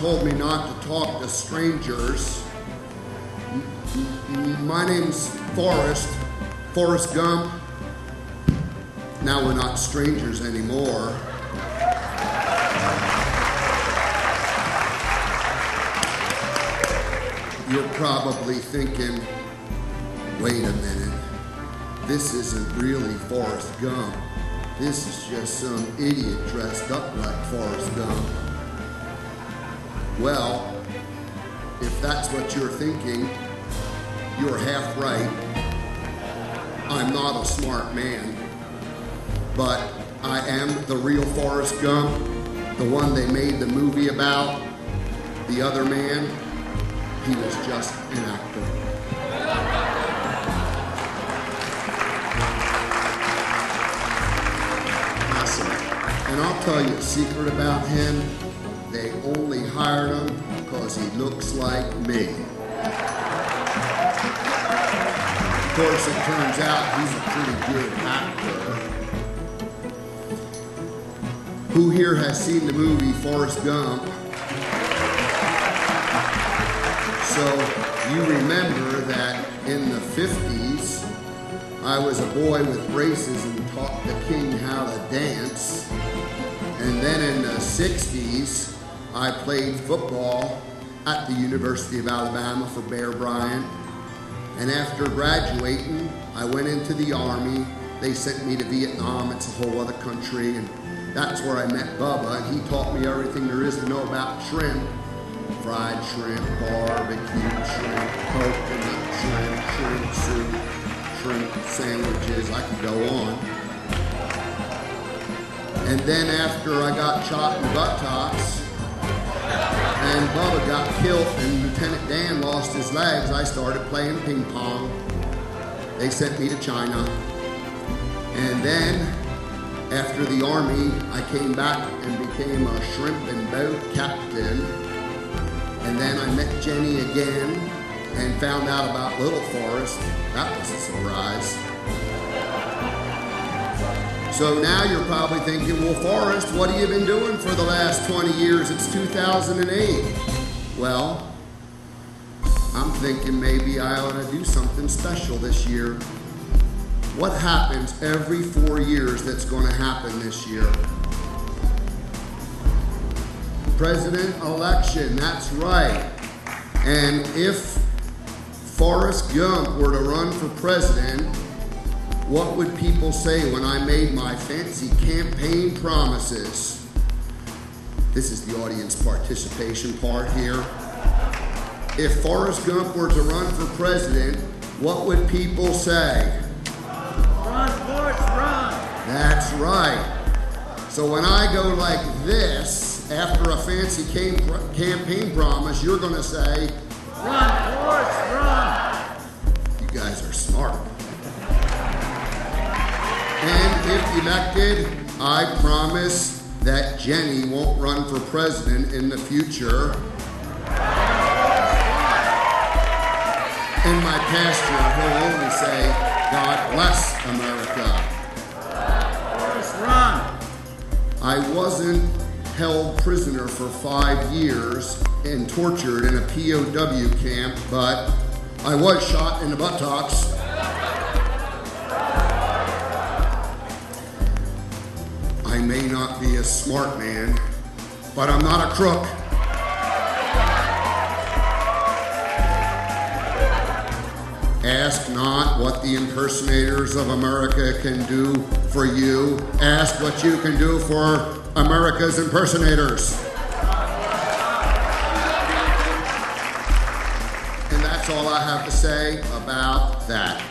told me not to talk to strangers. My name's Forrest Gump. Now we're not strangers anymore. You're probably thinking, wait a minute, this isn't really Forrest Gump. This is just some idiot dressed up like Forrest Gump. Well, if that's what you're thinking, you're half right. I'm not a smart man, but I am the real Forrest Gump, the one they made the movie about. The other man, he was just an actor. Awesome. And I'll tell you a secret about him. They only hired him because he looks like me. Of course, it turns out he's a pretty good actor. Who here has seen the movie Forrest Gump? So you remember that in the 50s, I was a boy with braces and taught the king how to dance. And then in the 60s, I played football at the University of Alabama for Bear Bryant. And after graduating, I went into the Army. They sent me to Vietnam. It's a whole other country. And that's where I met Bubba. And he taught me everything there is to know about shrimp. Fried shrimp, barbecue shrimp, coconut shrimp, shrimp soup, shrimp sandwiches. I could go on. And then after I got shot in the buttocks, and Bubba got killed and Lieutenant Dan lost his legs, I started playing ping pong. They sent me to China. And then, after the Army, I came back and became a shrimp and boat captain. And then I met Jenny again and found out about Little Forrest. That was a surprise. So now you're probably thinking, well, Forrest, what have you been doing for the last 20 years? It's 2008. Well, I'm thinking maybe I ought to do something special this year. What happens every 4 years that's going to happen this year? President election, that's right. And if Forrest Gump were to run for president, what would people say when I made my fancy campaign promises? This is the audience participation part here. If Forrest Gump were to run for president, what would people say? Run, Forrest, run! That's right. So when I go like this, after a fancy campaign promise, you're going to say, run, Forrest, run! You guys are smart. And if elected, I promise that Jenny won't run for president in the future. In my pasture, he'll only say, God bless America. Forrest, run! I wasn't held prisoner for 5 years and tortured in a POW camp, but I was shot in the buttocks. I may not be a smart man, but I'm not a crook. Ask not what the impersonators of America can do for you. Ask what you can do for America's impersonators. And that's all I have to say about that.